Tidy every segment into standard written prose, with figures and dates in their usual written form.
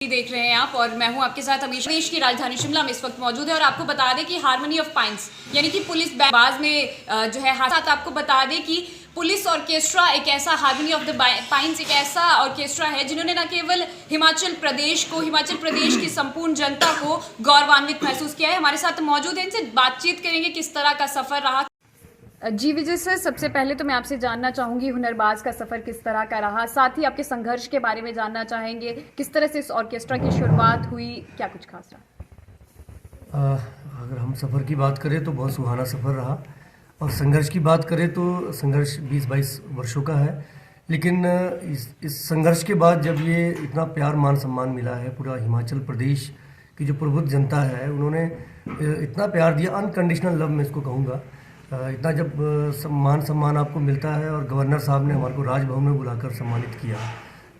देख रहे हैं आप और मैं हूं आपके साथ हमेशा। देश की राजधानी शिमला में इस वक्त मौजूद है और आपको बता दें कि हारमोनी ऑफ पाइंस यानी कि पुलिस बाज में जो है साथ आपको बता दें कि पुलिस ऑर्केस्ट्रा एक ऐसा हारमोनी ऑफ द पाइंस एक ऐसा ऑर्केस्ट्रा है जिन्होंने न केवल हिमाचल प्रदेश की संपूर्ण जनता को गौरवान्वित महसूस किया है। हमारे साथ मौजूद है, इनसे बातचीत करेंगे किस तरह का सफर रहा। जी विजय सर, सबसे पहले तो मैं आपसे जानना चाहूंगी हुनरबाज का सफ़र किस तरह का रहा, साथ ही आपके संघर्ष के बारे में जानना चाहेंगे, किस तरह से इस ऑर्केस्ट्रा की शुरुआत हुई, क्या कुछ खास रहा। अगर हम सफ़र की बात करें तो बहुत सुहाना सफ़र रहा और संघर्ष की बात करें तो संघर्ष 20-22 वर्षों का है। लेकिन इस संघर्ष के बाद जब ये इतना प्यार मान सम्मान मिला है, पूरा हिमाचल प्रदेश की जो प्रबुद्ध जनता है उन्होंने इतना प्यार दिया, अनकंडीशनल लव मैं इसको कहूँगा। इतना जब मान सम्मान आपको मिलता है और गवर्नर साहब ने हमारे को राजभवन में बुलाकर सम्मानित किया,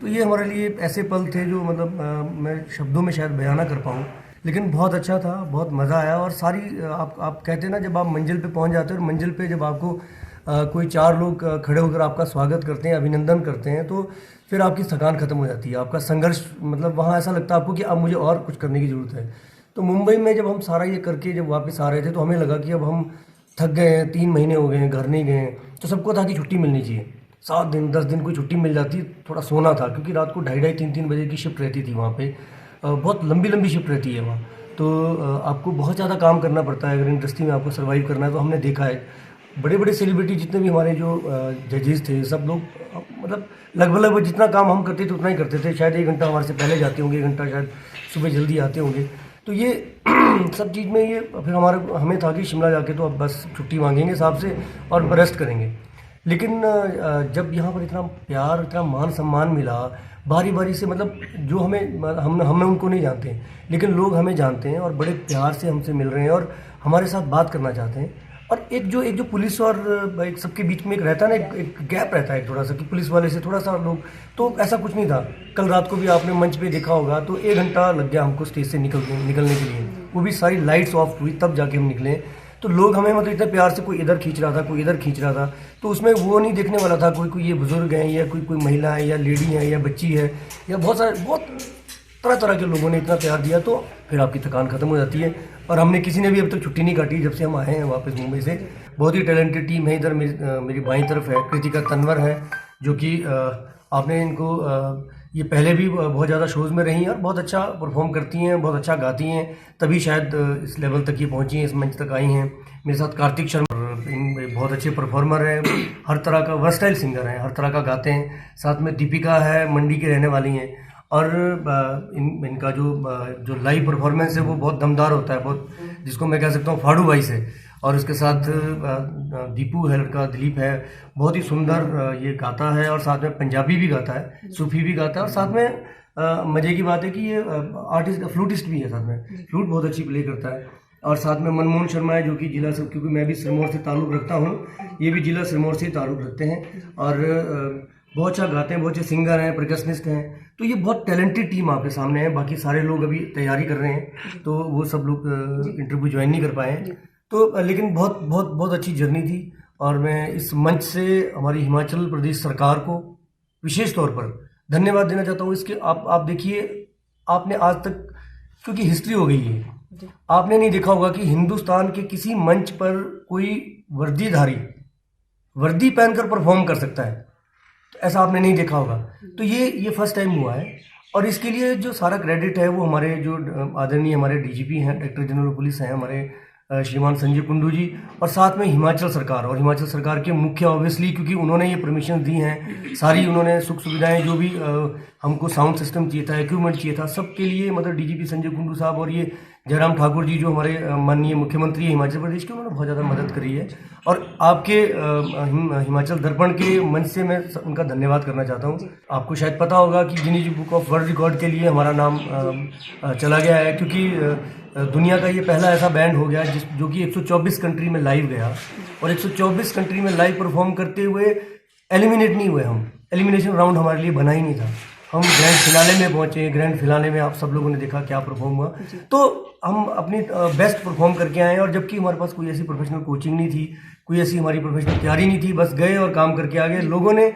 तो ये हमारे लिए ऐसे पल थे जो मतलब मैं शब्दों में शायद बयान ना कर पाऊँ, लेकिन बहुत अच्छा था, बहुत मज़ा आया। और सारी आप कहते हैं ना, जब आप मंजिल पे पहुंच जाते हैं और मंजिल पे जब आपको कोई 4 लोग खड़े होकर आपका स्वागत करते हैं, अभिनंदन करते हैं, तो फिर आपकी थकान खत्म हो जाती है। आपका संघर्ष मतलब वहाँ ऐसा लगता है आपको कि अब मुझे और कुछ करने की ज़रूरत है। तो मुंबई में जब हम सारा ये करके जब वापस आ रहे थे तो हमें लगा कि अब हम थक गए हैं, 3 महीने हो गए हैं, घर नहीं गए, तो सबको था कि छुट्टी मिलनी चाहिए। 7 दिन 10 दिन कोई छुट्टी मिल जाती, थोड़ा सोना था, क्योंकि रात को 2:30 3 बजे की शिफ्ट रहती थी वहाँ पे। बहुत लंबी शिफ्ट रहती है वहाँ, तो आपको बहुत ज़्यादा काम करना पड़ता है अगर इंडस्ट्री में आपको सर्वाइव करना है। तो हमने देखा है बड़े सेलिब्रिटी जितने भी हमारे जो जजेस थे, सब लोग मतलब लगभग जितना काम हम करते थे उतना ही करते थे। शायद 1 घंटा हमारे से पहले जाते होंगे, 1 घंटा शायद सुबह जल्दी आते होंगे। तो ये सब चीज़ में ये फिर हमें था कि शिमला जाके तो अब बस छुट्टी मांगेंगे साहब से और रेस्ट करेंगे। लेकिन जब यहाँ पर इतना प्यार, इतना मान सम्मान मिला बारी से, मतलब जो हमें उनको नहीं जानते, लेकिन लोग हमें जानते हैं और बड़े प्यार से हमसे मिल रहे हैं और हमारे साथ बात करना चाहते हैं। और एक जो पुलिस और एक सबके बीच में एक रहता है ना, एक गैप रहता है थोड़ा सा, कि पुलिस वाले से थोड़ा सा लोग, तो ऐसा कुछ नहीं था। कल रात को भी आपने मंच पे देखा होगा तो 1 घंटा लग गया हमको स्टेज से निकलने के लिए, वो भी सारी लाइट्स ऑफ हुई तब जाके हम निकले। तो लोग हमें मतलब इतने प्यार से, कोई इधर खींच रहा था, कोई इधर खींच रहा था, तो उसमें वो नहीं देखने वाला था कोई ये बुजुर्ग है या कोई महिला है या लेडी है या बच्ची है या बहुत तरह के लोगों ने इतना प्यार दिया। तो फिर आपकी थकान खत्म हो जाती है। और हमने किसी ने भी अब तक छुट्टी नहीं काटी जब से हम आए हैं वापस मुंबई से। बहुत ही टैलेंटेड टीम है इधर, मेरी बाईं तरफ है कृतिका तन्वर है, जो कि आपने इनको ये पहले भी बहुत ज़्यादा शोज़ में रही हैं और बहुत अच्छा परफॉर्म करती हैं, बहुत अच्छा गाती हैं, तभी शायद इस लेवल तक ये पहुंची हैं, इस मंच तक आई हैं। मेरे साथ कार्तिक शर्मा बहुत अच्छे परफॉर्मर हैं, हर तरह का वर्सटाइल सिंगर हैं, हर तरह का गाते हैं। साथ में दीपिका है, मंडी की रहने वाली हैं, और इनका जो लाइव परफॉर्मेंस है वो बहुत दमदार होता है, बहुत, जिसको मैं कह सकता हूँ फाड़ू भाई से। और उसके साथ दीपू है, लड़का दिलीप है, बहुत ही सुंदर ये गाता है और साथ में पंजाबी भी गाता है, सूफी भी गाता है, और साथ में मज़े की बात है कि ये आर्टिस्ट फ्लूटिस्ट भी है, साथ में फ्लूट बहुत अच्छी प्ले करता है। और साथ में मनमोहन शर्मा है, जो कि जिला से, क्योंकि मैं भी सिरमौर से ताल्लुक़ रखता हूँ, ये भी जिला सिरमौर से ताल्लुक़ रखते हैं और बहुत अच्छा गाते हैं, बहुत अच्छे सिंगर हैं, परकशनिस्ट हैं। तो ये बहुत टैलेंटेड टीम आपके सामने है। बाकी सारे लोग अभी तैयारी कर रहे हैं, तो वो सब लोग इंटरव्यू ज्वाइन नहीं कर पाए हैं। तो लेकिन बहुत अच्छी जर्नी थी। और मैं इस मंच से हमारी हिमाचल प्रदेश सरकार को विशेष तौर पर धन्यवाद देना चाहता हूँ। इसके आप देखिए, आपने आज तक, क्योंकि हिस्ट्री हो गई है, आपने नहीं देखा होगा कि हिंदुस्तान के किसी मंच पर कोई वर्दी पहनकर परफॉर्म कर सकता है, तो ऐसा आपने नहीं देखा होगा। तो ये फर्स्ट टाइम हुआ है और इसके लिए जो सारा क्रेडिट है वो हमारे जो आदरणीय हमारे डीजीपी हैं, डायरेक्टर जनरल पुलिस हैं हमारे श्रीमान संजय कुंडू जी, और साथ में हिमाचल सरकार के मुख्य, ऑब्वियसली, क्योंकि उन्होंने ये परमिशन दी हैं सारी, उन्होंने सुख सुविधाएं जो भी हमको साउंड सिस्टम चाहिए था, इक्विपमेंट चाहिए था, सबके लिए मतलब डीजीपी संजय कुंडू साहब और ये जयराम ठाकुर जी जो हमारे माननीय मुख्यमंत्री है हिमाचल प्रदेश के, उन्होंने बहुत ज़्यादा मदद करी है। और आपके हिमाचल दर्पण के मंच से मैं उनका धन्यवाद करना चाहता हूँ। आपको शायद पता होगा कि Guinness book of world record के लिए हमारा नाम चला गया है, क्योंकि दुनिया का ये पहला ऐसा बैंड हो गया जो कि 124 कंट्री में लाइव गया, और 124 कंट्री में लाइव परफॉर्म करते हुए एलिमिनेट नहीं हुए। हम एलिमिनेशन राउंड हमारे लिए बना ही नहीं था, हम ग्रैंड फिनाले में पहुंचे। ग्रैंड फिनाले में आप सब लोगों ने देखा क्या परफॉर्म हुआ, तो हम अपनी बेस्ट परफॉर्म करके आए। और जबकि हमारे पास कोई ऐसी प्रोफेशनल कोचिंग नहीं थी, कोई ऐसी हमारी प्रोफेशनल तैयारी नहीं थी, बस गए और काम करके आ गए। लोगों ने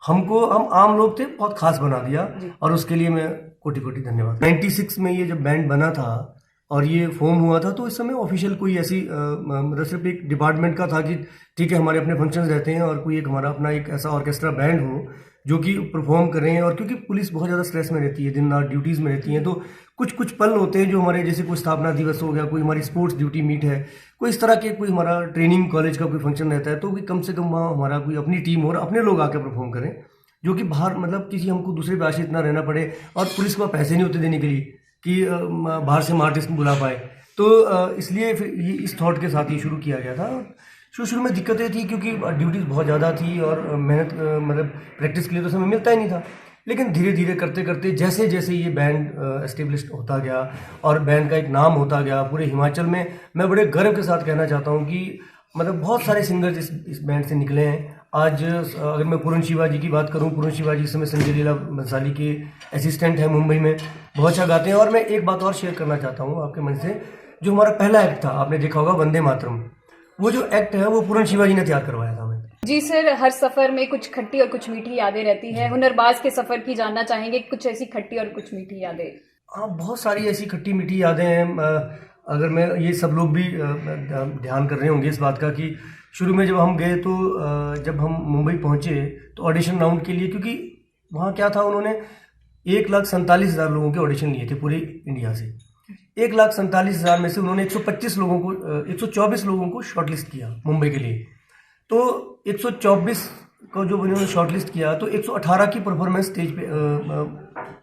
हम आम लोग थे, बहुत खास बना दिया, और उसके लिए मैं कोटि कोटि धन्यवाद। 96 में ये जब बैंड बना था और ये फॉर्म हुआ था तो इस समय ऑफिशियल कोई ऐसी मतलब सिर्फ एक डिपार्टमेंट का था कि ठीक है हमारे अपने फंक्शंस रहते हैं और कोई एक हमारा अपना एक ऐसा ऑर्केस्ट्रा बैंड हो जो कि परफॉर्म कर रहे हैं। और क्योंकि पुलिस बहुत ज़्यादा स्ट्रेस में रहती है, दिन रात ड्यूटीज़ में रहती है, तो कुछ कुछ पल होते हैं जो हमारे जैसे कोई स्थापना दिवस हो गया, कोई हमारी स्पोर्ट्स ड्यूटी मीट है, कोई इस तरह के कोई हमारा ट्रेनिंग कॉलेज का कोई फंक्शन रहता है तो कि कम से कम वहाँ हमारा कोई अपनी टीम और अपने लोग आकर परफॉर्म करें, जो कि बाहर मतलब किसी हमको दूसरे पे आश्रित ना रहना पड़े और पुलिस को पैसे नहीं होते देने के लिए कि बाहर से हम आर्टिस्ट बुला पाए। तो इसलिए फिर ये इस थॉट के साथ ये शुरू किया गया था। शुरू में दिक्कतें थी क्योंकि ड्यूटीज़ बहुत ज़्यादा थी और मेहनत मतलब प्रैक्टिस के लिए तो समय मिलता ही नहीं था। लेकिन धीरे धीरे करते करते जैसे जैसे ये बैंड एस्टेब्लिश होता गया और बैंड का एक नाम होता गया पूरे हिमाचल में, मैं बड़े गर्व के साथ कहना चाहता हूँ कि मतलब बहुत सारे सिंगर्स इस बैंड से निकले हैं। आज अगर मैं पूरन शिवाजी की बात करूं, पूरन शिवाजी इस समय संजय लीला बंसाली के असिस्टेंट हैं मुंबई में, बहुत अच्छा गाते हैं। और मैं एक बात और शेयर करना चाहता हूं आपके मन से, जो हमारा पहला एक्ट था आपने देखा होगा वंदे मातरम, वो जो एक्ट है वो पूरन शिवाजी ने तैयार करवाया था हमें। जी सर, हर सफर में कुछ खट्टी और कुछ मीठी यादें रहती है। हुनरबाज के सफर की जानना चाहेंगे, कुछ ऐसी खट्टी और कुछ मीठी यादें। हाँ, बहुत सारी ऐसी खट्टी मीठी यादें हैं। अगर मैं ये सब लोग भी ध्यान कर रहे होंगे इस बात का कि शुरू में जब हम गए तो जब हम मुंबई पहुंचे तो ऑडिशन राउंड के लिए, क्योंकि वहाँ क्या था, उन्होंने 1,47,000 लोगों के ऑडिशन लिए थे पूरे इंडिया से। 1,47,000 में से उन्होंने 125 लोगों को 124 लोगों को शॉर्टलिस्ट किया मुंबई के लिए। तो 124 को जो उन्होंने शॉर्टलिस्ट किया तो 118 की परफॉर्मेंस स्टेज पे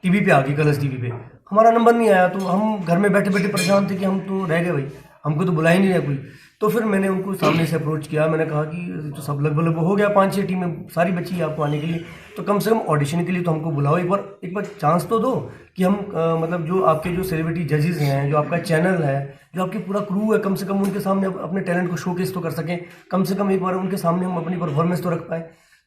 टीवी पे आ गई, कलर्स टीवी पे। हमारा नंबर नहीं आया तो हम घर में बैठे बैठे परेशान थे कि हम तो रह गए भाई, हमको तो बुला ही नहीं रहा कोई। तो फिर मैंने उनको सामने से अप्रोच किया, मैंने कहा कि तो सब लगभग हो गया, 5-6 टीमें सारी बची है आपको आने के लिए, तो कम से कम ऑडिशन के लिए तो हमको बुलाओ, एक बार चांस तो दो कि हम मतलब जो आपके जो सेलिब्रिटी जजेस हैं, जो आपका चैनल है, जो आपकी पूरा क्रू है, कम से कम उनके सामने अपने टैलेंट को शोकेस तो कर सकें, कम से कम एक बार उनके सामने हम अपनी परफॉर्मेंस तो रख पाए।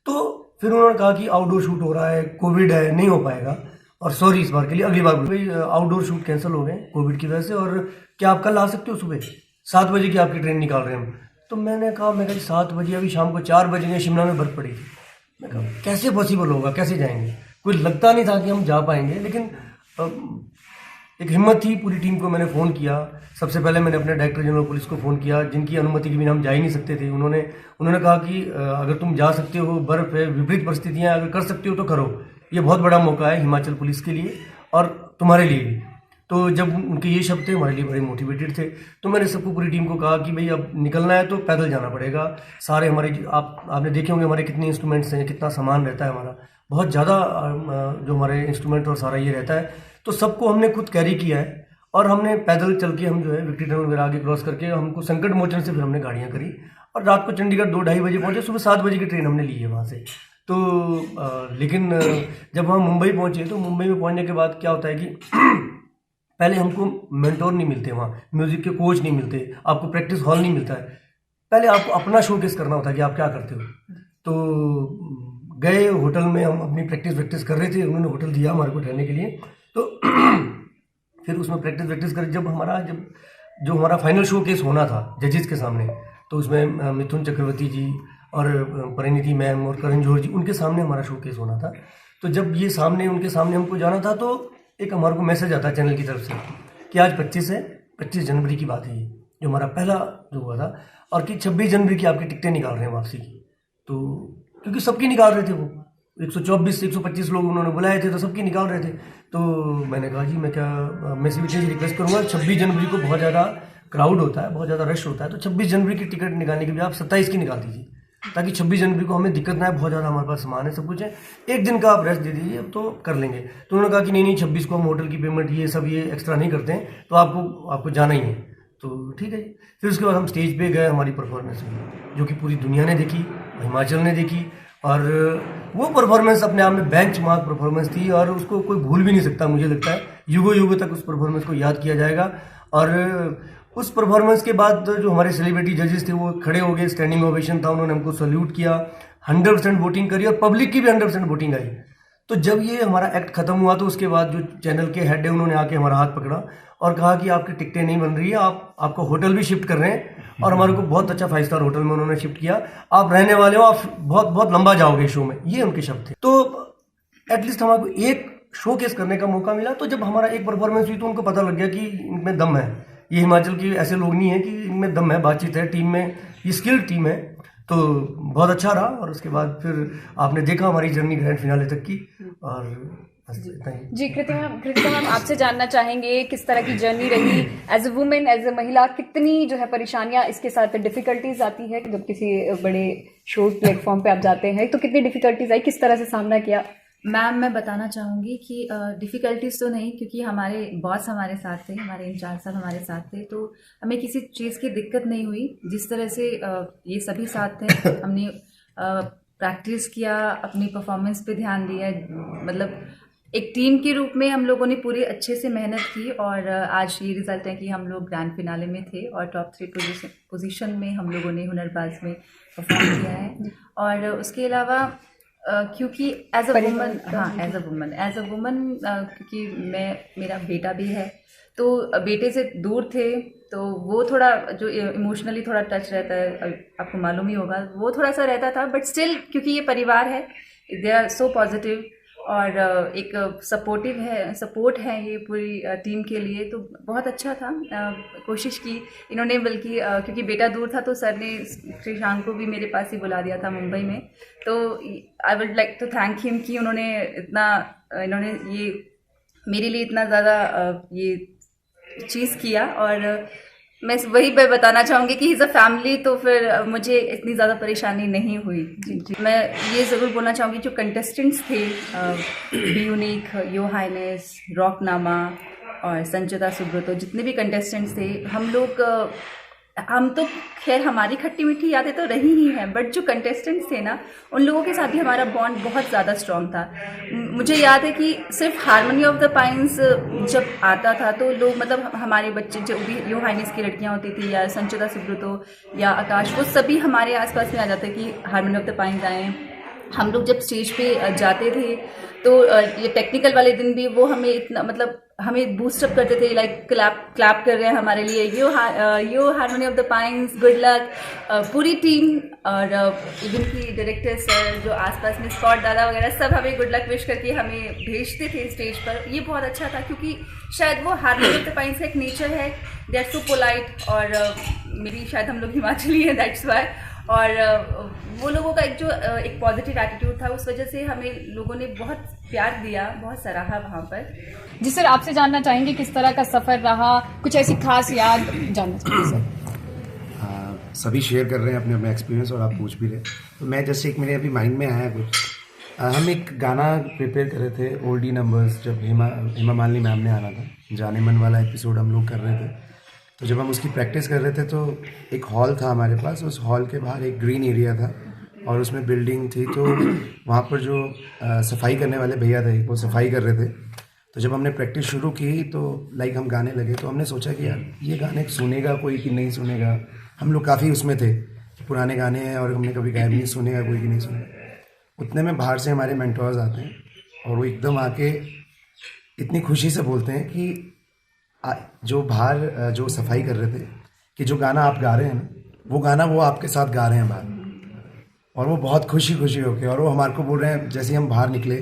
तो फिर उन्होंने कहा कि आउटडोर शूट हो रहा है, कोविड है, नहीं हो पाएगा और सॉरी इस बार के लिए, अगली बार भाई आउटडोर शूट कैंसिल हो गए कोविड की वजह से, और क्या आप कल आ सकते हो सुबह 7 बजे की आपकी ट्रेन निकाल रहे हैं हम। तो मैंने कहा 7 बजे, अभी शाम को 4 बजे शिमला में बर्फ पड़ी थी। मैं कहा कैसे पॉसिबल होगा, कैसे जाएंगे, कोई लगता नहीं था कि हम जा पाएंगे। लेकिन एक हिम्मत थी पूरी टीम को, मैंने फ़ोन किया। सबसे पहले मैंने अपने डायरेक्टर जनरल पुलिस को फ़ोन किया, जिनकी अनुमति के बिना हम जा ही नहीं सकते थे। उन्होंने कहा कि अगर तुम जा सकते हो, बर्फ़ है, विपरीत परिस्थितियाँ, अगर कर सकते हो तो करो, ये बहुत बड़ा मौका है हिमाचल पुलिस के लिए और तुम्हारे लिए भी। तो जब उनके ये शब्द थे हमारे लिए बड़े मोटिवेटेड थे। तो मैंने सबको, पूरी टीम को कहा कि भाई अब निकलना है तो पैदल जाना पड़ेगा। सारे हमारे आपने देखे होंगे हमारे कितने इंस्ट्रूमेंट्स हैं, कितना सामान रहता है हमारा, बहुत ज़्यादा जो हमारे इंस्ट्रूमेंट और सारा ये रहता है। तो सबको हमने खुद कैरी किया है और हमने पैदल चल के हम जो है विक्ट्री टनल वगैरह आगे क्रॉस करके हमको संकट मोचन से फिर हमने गाड़ियाँ करी और रात को चंडीगढ़ 2-2:30 बजे पहुँचे। सुबह 7 बजे की ट्रेन हमने ली है वहाँ से। तो लेकिन जब हम मुंबई पहुँचे तो मुंबई में पहुँचने के बाद क्या होता है कि पहले हमको मेंटोर नहीं मिलते, वहाँ म्यूज़िक के कोच नहीं मिलते, आपको प्रैक्टिस हॉल नहीं मिलता है। पहले आपको अपना शोकेस करना होता है कि आप क्या करते हो। तो गए होटल में, हम अपनी प्रैक्टिस कर रहे थे, उन्होंने होटल दिया हमारे को ठहरने के लिए। तो फिर उसमें प्रैक्टिस कर जब जो हमारा फाइनल शोकेस होना था जजेस के सामने, तो उसमें मिथुन चक्रवर्ती जी और परिणीति मैम और करण जौहर जी, उनके सामने हमारा शोकेस होना था। तो जब ये उनके सामने हमको जाना था तो एक हमारे को मैसेज आता है चैनल की तरफ से कि आज 25 जनवरी की बात है, ये जो हमारा पहला जो हुआ था, और कि 26 जनवरी की आपकी टिकटें निकाल रहे हैं वापसी की। तो क्योंकि सबकी निकाल रहे थे, वो 124-125 लोग उन्होंने बुलाए थे तो सबकी निकाल रहे थे। तो मैंने कहा जी मैं सीबीटी से रिक्वेस्ट करूँगा, 26 जनवरी को बहुत ज़्यादा क्राउड होता है, बहुत ज़्यादा रश होता है, तो 26 जनवरी की टिकट निकालने के लिए आप 27 की निकाल दीजिए, ताकि 26 जनवरी को हमें दिक्कत ना है। बहुत ज़्यादा हमारे पास सामान है, सब कुछ है, एक दिन का आप रेस्ट दे दीजिए तो कर लेंगे। तो उन्होंने कहा कि नहीं 26 को हम होटल की पेमेंट ये सब ये एक्स्ट्रा नहीं करते हैं, तो आपको जाना ही है। तो ठीक है जी। फिर उसके बाद हम स्टेज पे गए, हमारी परफॉर्मेंस हुई जो कि पूरी दुनिया ने देखी, हिमाचल ने देखी, और वो परफॉर्मेंस अपने आप में बेंच मार्क परफॉर्मेंस थी और उसको कोई भूल भी नहीं सकता। मुझे लगता है युगों तक उस परफॉर्मेंस को याद किया जाएगा। और उस परफॉर्मेंस के बाद जो हमारे सेलिब्रिटी जजेस थे वो खड़े हो गए, स्टैंडिंग ओवेशन था, उन्होंने हमको सल्यूट किया, 100% वोटिंग करी और पब्लिक की भी 100% वोटिंग आई। तो जब ये हमारा एक्ट खत्म हुआ तो उसके बाद जो चैनल के हेड है उन्होंने आके हमारा हाथ पकड़ा और कहा कि आपकी टिकटें नहीं बन रही है, आपको होटल भी शिफ्ट कर रहे हैं, और हमारे को बहुत अच्छा 5 स्टार होटल में उन्होंने शिफ्ट किया, आप रहने वाले हो, आप बहुत बहुत लंबा जाओगे शो में, ये उनके शब्द थे। तो एटलीस्ट हमारे को एक शोकेस करने का मौका मिला। तो जब हमारा एक परफॉर्मेंस हुई तो उनको पता लग गया कि इनमें दम है, ये हिमाचल के ऐसे लोग नहीं है कि इनमें दम है, बातचीत है, टीम में ये स्किल्ड टीम है। तो बहुत अच्छा रहा और उसके बाद फिर आपने देखा हमारी जर्नी ग्रैंड फिनाले तक की। और जी कृतिका मैम आपसे जानना चाहेंगे किस तरह की जर्नी रही as a women, as a महिला, कितनी जो है परेशानियां इसके साथ डिफिकल्टीज आती है जब किसी बड़े शो प्लेटफॉर्म पे आप जाते हैं, तो कितनी डिफिकल्टीज आई, किस तरह से सामना किया? मैम मैं बताना चाहूँगी कि डिफ़िकल्टीज़ तो नहीं, क्योंकि हमारे बॉस हमारे साथ थे, हमारे इंचार्ज साहब हमारे साथ थे, तो हमें किसी चीज़ की दिक्कत नहीं हुई। जिस तरह से ये सभी साथ थे, हमने प्रैक्टिस किया, अपनी परफॉर्मेंस पे ध्यान दिया, मतलब एक टीम के रूप में हम लोगों ने पूरी अच्छे से मेहनत की और आज ये रिज़ल्ट है कि हम लोग ग्रैंड फिनाले में थे और टॉप 3 पोजीशन में हम लोगों ने हुनरबाज में परफॉर्म किया है। और उसके अलावा क्योंकि एज अ वुमन क्योंकि मेरा बेटा भी है, तो बेटे से दूर थे, तो वो थोड़ा जो इमोशनली थोड़ा टच रहता है, आपको मालूम ही होगा, वो थोड़ा सा रहता था। बट स्टिल क्योंकि ये परिवार है, दे आर सो पॉजिटिव और एक सपोर्ट है ये पूरी टीम के लिए, तो बहुत अच्छा था। कोशिश की इन्होंने, बल्कि क्योंकि बेटा दूर था तो सर ने श्रीशांक को भी मेरे पास ही बुला दिया था मुंबई में। तो I would like to thank him कि इन्होंने ये मेरे लिए इतना ज़्यादा ये चीज़ किया। और मैं वही बताना चाहूँगी कि इज़ अ फैमिली, तो फिर मुझे इतनी ज़्यादा परेशानी नहीं हुई। जी मैं ये ज़रूर बोलना चाहूँगी, जो कंटेस्टेंट्स थे बी यूनिक, यो हाइनेस, रॉकनामा और संचिता सुब्रतो, जितने भी कंटेस्टेंट्स थे, हम तो खैर हमारी खट्टी मीठी यादें तो रही ही हैं, बट जो कंटेस्टेंट्स थे ना, उन लोगों के साथ भी हमारा बॉन्ड बहुत ज़्यादा स्ट्रॉन्ग था। मुझे याद है कि सिर्फ हारमोनी ऑफ द पाइन्स जब आता था तो लोग, मतलब हमारे बच्चे जो भी यो हाइनेस की लड़कियां होती थी या संचिता सुब्रतो या आकाश, वो सभी हमारे आसपास में आ जाते कि हारमोनी ऑफ द पाइन्स आए। हम लोग जब स्टेज पे जाते थे तो ये टेक्निकल वाले दिन भी वो हमें इतना, मतलब हमें बूस्टअप करते थे, लाइक क्लैप कर रहे हैं हमारे लिए, yo harmony of the pines, good luck, पूरी टीम। और इवन की डायरेक्टर सर, जो आसपास में स्पॉट दादा वगैरह, सब हमें गुड लक विश करके हमें भेजते थे स्टेज पर। ये बहुत अच्छा था, क्योंकि शायद वो हारमोनी ऑफ द पाइन्स का एक नेचर है, दे आर सो पोलाइट, और मेरी शायद हम लोग हिमाचली हैं, दैट्स वाई। और वो लोगों का एक पॉजिटिव एटीट्यूड था, उस वजह से हमें लोगों ने बहुत प्यार दिया, बहुत सराहा वहाँ पर। जी सर आपसे जानना चाहेंगे किस तरह का सफ़र रहा, कुछ ऐसी खास याद जानना चाहेंगे सर? सभी शेयर कर रहे हैं अपने अपने एक्सपीरियंस और आप पूछ भी रहे, तो मैं जैसे एक मेरे अभी माइंड में आया कुछ, हम एक गाना प्रिपेयर कर रहे थे, ओल्डी नंबर्स, जब हेमा मालिनी मैम ने आना था, जाने मन वाला एपिसोड हम लोग कर रहे थे। तो जब हम उसकी प्रैक्टिस कर रहे थे तो एक हॉल था हमारे पास, उस हॉल के बाहर एक ग्रीन एरिया था और उसमें बिल्डिंग थी, तो वहाँ पर जो सफाई करने वाले भैया थे वो सफाई कर रहे थे। तो जब हमने प्रैक्टिस शुरू की तो लाइक हम गाने लगे, तो हमने सोचा कि यार ये गाने सुनेगा कोई कि नहीं सुनेगा। हम लोग काफ़ी उसमें थे कि पुराने गाने हैं और हमने कभी गाए नहीं, सुनेगा कोई कि नहीं सुनेगा। उतने में बाहर से हमारे मेंटोर्स आते हैं और वो एकदम आके इतनी खुशी से बोलते हैं कि जो बाहर जो सफाई कर रहे थे कि जो गाना आप गा रहे हैं ना, वो गाना वो आपके साथ गा रहे हैं बाहर। और वो बहुत खुशी होके, और वो हमारे को बोल रहे हैं, जैसे ही हम बाहर निकले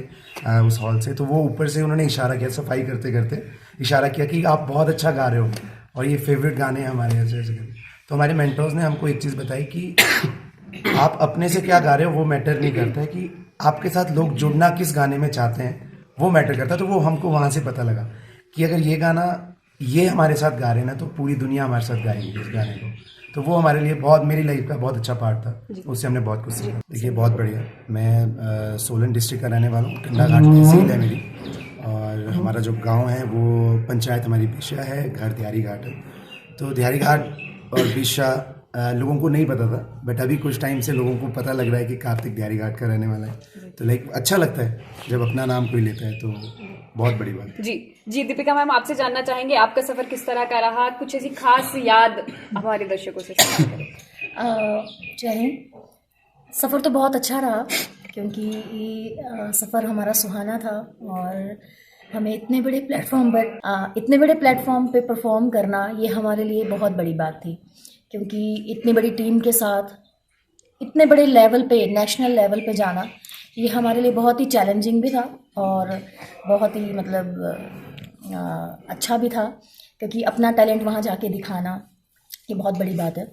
उस हॉल से, तो वो ऊपर से उन्होंने इशारा किया, सफाई करते करते इशारा किया कि आप बहुत अच्छा गा रहे हो और ये फेवरेट गाने हैं हमारे, ऐसे। तो हमारे मेंटर्स ने हमको एक चीज़ बताई कि आप अपने से क्या गा रहे हो वो मैटर नहीं करता है, कि आपके साथ लोग जुड़ना किस गाने में चाहते हैं वो मैटर करता है। तो वो हमको वहाँ से पता लगा कि अगर ये गाना ये हमारे साथ गा रहे हैं ना, तो पूरी दुनिया हमारे साथ गाएगी इस गाने को। तो वो हमारे लिए बहुत, मेरी लाइफ का बहुत अच्छा पार्ट था, उससे हमने बहुत कुछ सीखा। देखिए बहुत बढ़िया, मैं सोलन डिस्ट्रिक्ट का रहने वाला हूँ, कंडा घाट तहसील है मेरी, और हमारा जो गांव है वो पंचायत हमारी बिशा है, घर दिहारी घाट है। तो दिहारी घाट और बिशा लोगों को नहीं पता था, बट अभी कुछ टाइम से लोगों को पता लग रहा है कि कार्तिक दिहारी घाट का रहने वाला है। तो लाइक अच्छा लगता है जब अपना नाम कोई लेता है, तो बहुत बड़ी बात। जी दीपिका मैम आपसे जानना चाहेंगे आपका सफ़र किस तरह का रहा, कुछ ऐसी खास याद हमारे दर्शकों से शेयर करें। जय हिंद। सफ़र तो बहुत अच्छा रहा, क्योंकि ये सफ़र हमारा सुहाना था और हमें इतने बड़े प्लेटफॉर्म पे परफॉर्म करना, ये हमारे लिए बहुत बड़ी बात थी, क्योंकि इतनी बड़ी टीम के साथ इतने बड़े लेवल पे, नेशनल लेवल पे जाना, ये हमारे लिए बहुत ही चैलेंजिंग भी था और बहुत ही मतलब अच्छा भी था, क्योंकि अपना टैलेंट वहाँ जाके दिखाना ये बहुत बड़ी बात है।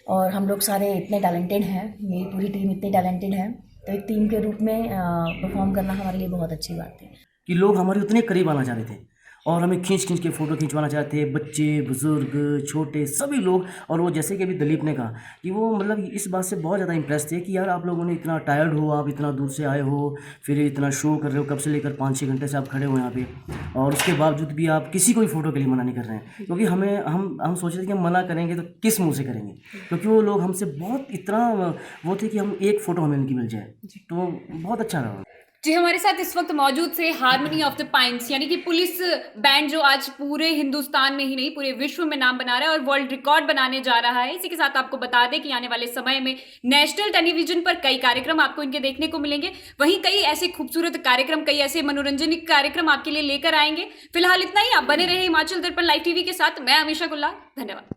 और हम लोग सारे इतने टैलेंटेड हैं, मेरी पूरी टीम इतनी टैलेंटेड है, तो एक टीम के रूप में परफॉर्म करना हमारे लिए बहुत अच्छी बात थी। कि लोग हमारे उतने करीब आना चाह रहे थे और हमें खींच खींच के फ़ोटो खिंचवाना चाहते थे, बच्चे बुज़ुर्ग छोटे सभी लोग। और वो जैसे कि अभी दिलीप ने कहा कि वो मतलब इस बात से बहुत ज़्यादा इम्प्रेस थे कि यार आप लोगों ने इतना टायर्ड हो, आप इतना दूर से आए हो, फिर इतना शो कर रहे हो, कब से लेकर 5-6 घंटे से आप खड़े हो यहाँ पे, और उसके बावजूद भी आप किसी को भी फ़ोटो के लिए मना नहीं कर रहे हैं। क्योंकि हम सोच रहे थे कि हम मना करेंगे तो किस मुँह से करेंगे, क्योंकि वो लोग हमसे बहुत इतना वो थे कि हम एक फ़ोटो हमें उनकी मिल जाए, तो बहुत अच्छा रहा। जी, हमारे साथ इस वक्त मौजूद थे हारमोनी ऑफ द पाइन्स, यानी कि पुलिस बैंड जो आज पूरे हिंदुस्तान में ही नहीं पूरे विश्व में नाम बना रहा है और वर्ल्ड रिकॉर्ड बनाने जा रहा है। इसी के साथ आपको बता दें कि आने वाले समय में नेशनल टेलीविजन पर कई कार्यक्रम आपको इनके देखने को मिलेंगे, वहीं कई ऐसे खूबसूरत कार्यक्रम, कई ऐसे मनोरंजन कार्यक्रम आपके लिए लेकर आएंगे। फिलहाल इतना ही, आप बने रहे हिमाचल दर्पण लाइव टीवी के साथ। मैं अमीशा गुल्ला, धन्यवाद।